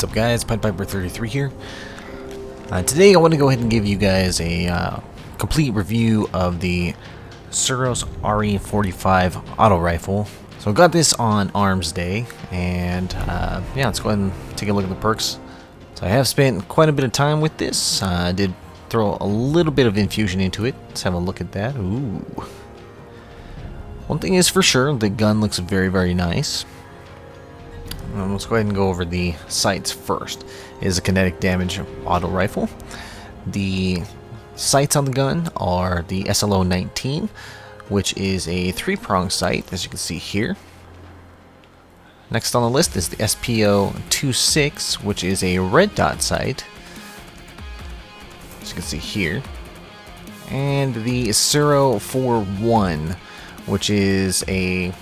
What's up, guys? Piper33 here. Today I want to go ahead and give you guys a complete review of the Suros ARI-45 auto rifle. So I got this on Armsday, and yeah, let's go ahead and take a look at the perks. So I have spent quite a bit of time with this. I did throw a little bit of infusion into it. Let's have a look at that. Ooh. One thing is for sure, the gun looks very, very nice. Let's go ahead and go over the sights first. It is a kinetic damage auto rifle. The sights on the gun are the SLO-19, which is a 3-prong sight, as you can see here. Next on the list is the SPO-26, which is a red dot sight, as you can see here. And the Suro-41, which is a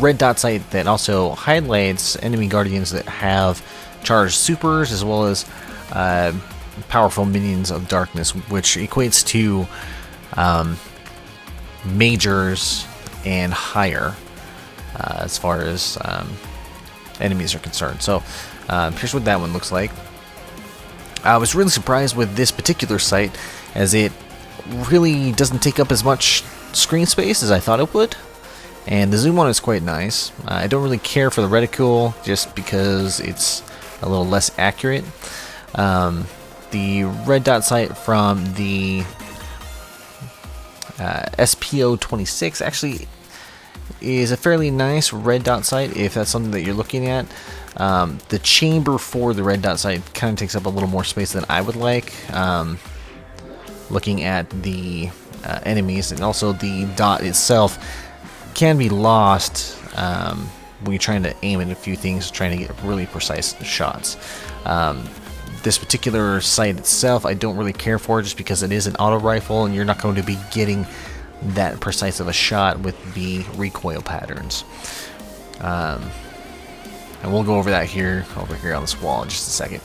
red dot sight that also highlights enemy guardians that have charged supers as well as powerful minions of darkness, which equates to majors and higher as far as enemies are concerned. So here's what that one looks like. I was really surprised with this particular sight, as it really doesn't take up as much screen space as I thought it would. And the zoom on is quite nice. I don't really care for the reticle just because it's a little less accurate. The red dot sight from the SPO-26 actually is a fairly nice red dot sight if that's something that you're looking at. The chamber for the red dot sight kind of takes up a little more space than I would like. Looking at the enemies, and also the dot itself can be lost when you're trying to aim at a few things, trying to get really precise shots. This particular sight itself I don't really care for, just because it is an auto rifle and you're not going to be getting that precise of a shot with the recoil patterns. And we'll go over that over here on this wall in just a second.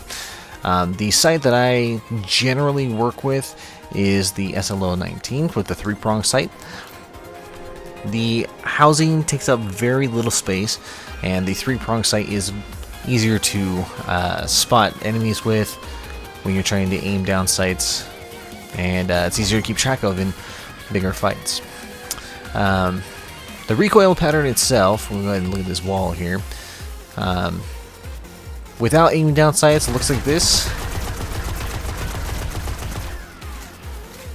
The sight that I generally work with is the SLO-19 with the 3-prong sight. The housing takes up very little space, and the 3-prong sight is easier to spot enemies with when you're trying to aim down sights, and it's easier to keep track of in bigger fights. The recoil pattern itself, we'll go ahead and look at this wall here. Without aiming down sights, it looks like this.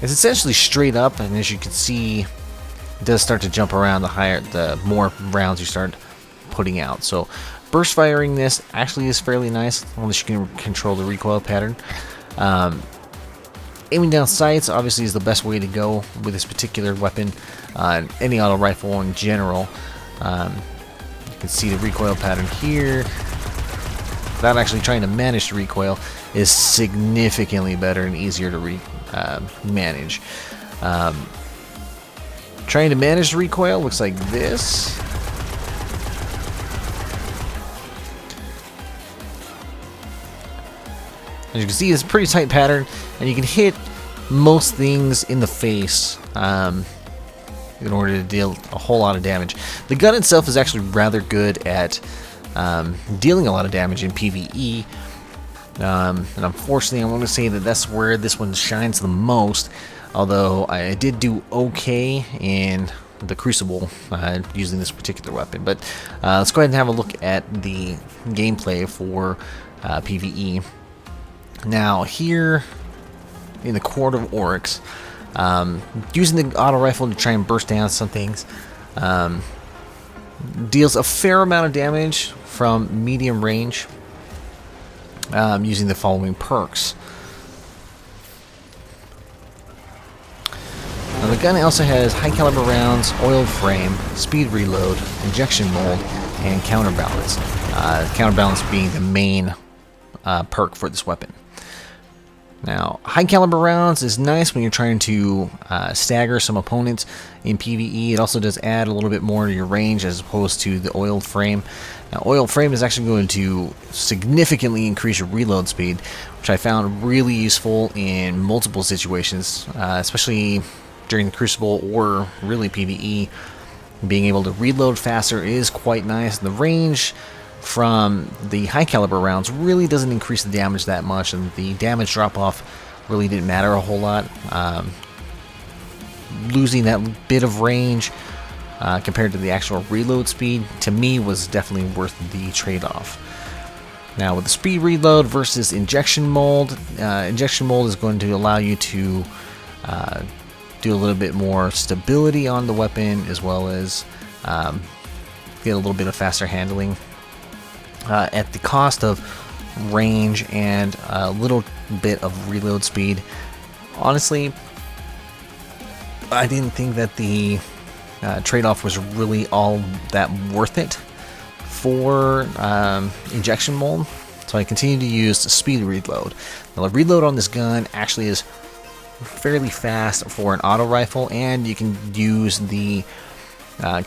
It's essentially straight up, and as you can see, it does start to jump around the more rounds you start putting out. So burst firing this actually is fairly nice, unless you can control the recoil pattern. Aiming down sights obviously is the best way to go with this particular weapon. Any auto rifle in general. You can see the recoil pattern here. Without actually trying to manage the recoil is significantly better and easier to manage. Trying to manage the recoil looks like this. As you can see, it's a pretty tight pattern, and you can hit most things in the face in order to deal a whole lot of damage. The gun itself is actually rather good at dealing a lot of damage in PvE. And unfortunately, I want to say that that's where this one shines the most. Although I did do okay in the Crucible using this particular weapon. But let's go ahead and have a look at the gameplay for PvE. Now here in the Court of Oryx, using the auto rifle to try and burst down some things deals a fair amount of damage from medium range using the following perks. Now, the gun also has high caliber rounds, oiled frame, speed reload, injection mold, and counterbalance. Counterbalance being the main perk for this weapon. Now, high caliber rounds is nice when you're trying to stagger some opponents in PvE. It also does add a little bit more to your range as opposed to the oiled frame. Now, oiled frame is actually going to significantly increase your reload speed, which I found really useful in multiple situations, especially during the Crucible or really PvE. Being able to reload faster is quite nice. The range from the high caliber rounds really doesn't increase the damage that much, and the damage drop off really didn't matter a whole lot. Losing that bit of range compared to the actual reload speed, to me, was definitely worth the trade-off. Now, with the speed reload versus injection mold is going to allow you to do a little bit more stability on the weapon, as well as get a little bit of faster handling at the cost of range and a little bit of reload speed. Honestly, I didn't think that the trade-off was really all that worth it for injection mold, so I continue to use speed reload. Now, the reload on this gun actually is fairly fast for an auto rifle, and you can use the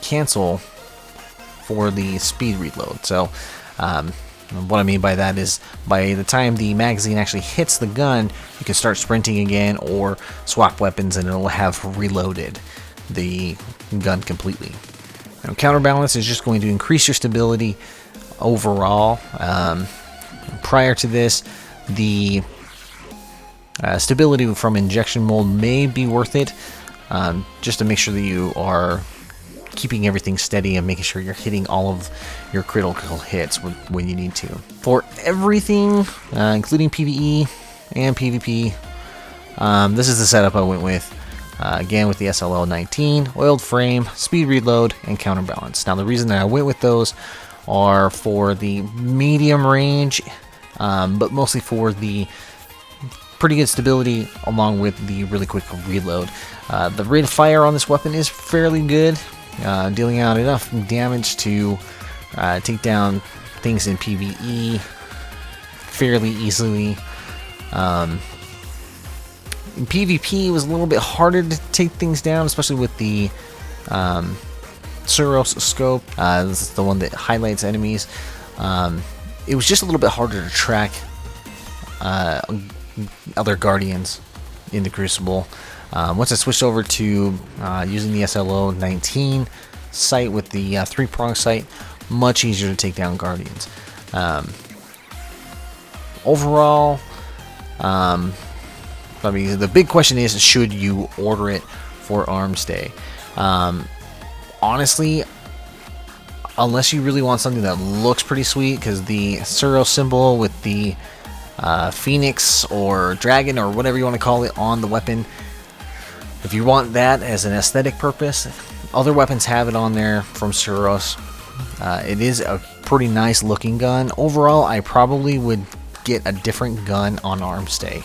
cancel for the speed reload. So what I mean by that is, by the time the magazine actually hits the gun, you can start sprinting again or swap weapons, and it'll have reloaded the gun completely. Now, counterbalance is just going to increase your stability overall. Prior to this, the stability from injection mold may be worth it, just to make sure that you are keeping everything steady and making sure you're hitting all of your critical hits when you need to. For everything, including PvE and PvP, this is the setup I went with. Again, with the SLO-19, oiled frame, speed reload, and counterbalance. Now, the reason that I went with those are for the medium range, but mostly for the pretty good stability along with the really quick reload. The rate of fire on this weapon is fairly good, dealing out enough damage to take down things in PvE fairly easily. In PvP, it was a little bit harder to take things down, especially with the Suros scope. This is the one that highlights enemies. It was just a little bit harder to track other Guardians in the Crucible. Once I switched over to using the SLO-19 sight with the 3-prong sight, much easier to take down Guardians. Overall, I mean, the big question is, should you order it for Armsday? Honestly, unless you really want something that looks pretty sweet, because the Suros symbol with the Phoenix or Dragon or whatever you want to call it on the weapon, if you want that as an aesthetic purpose, other weapons have it on there from Suros. It is a pretty nice looking gun. Overall, I probably would get a different gun on Armsday.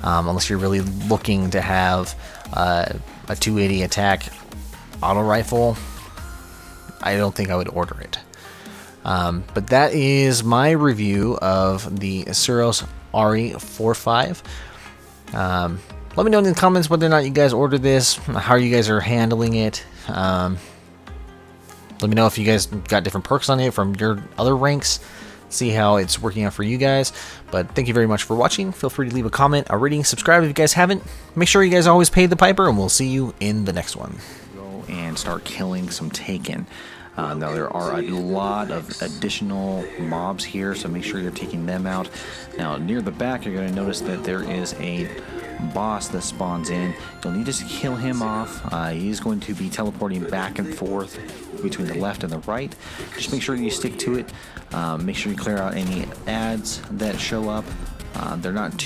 Unless you're really looking to have a 280 attack auto rifle, I don't think I would order it. But that is my review of the Suros ARI-45. Let me know in the comments whether or not you guys ordered this, how you guys are handling it. Let me know if you guys got different perks on it from your other ranks. See how it's working out for you guys. But thank you very much for watching. Feel free to leave a comment, a rating, subscribe if you guys haven't. Make sure you guys always pay the piper, and we'll see you in the next one. Go and start killing some Taken. Now, there are a lot of additional mobs here, so make sure you're taking them out. Now, near the back, you're going to notice that there is a boss that spawns in. You'll need to kill him off. He is going to be teleporting back and forth between the left and the right. Just make sure you stick to it. Make sure you clear out any ads that show up. They're not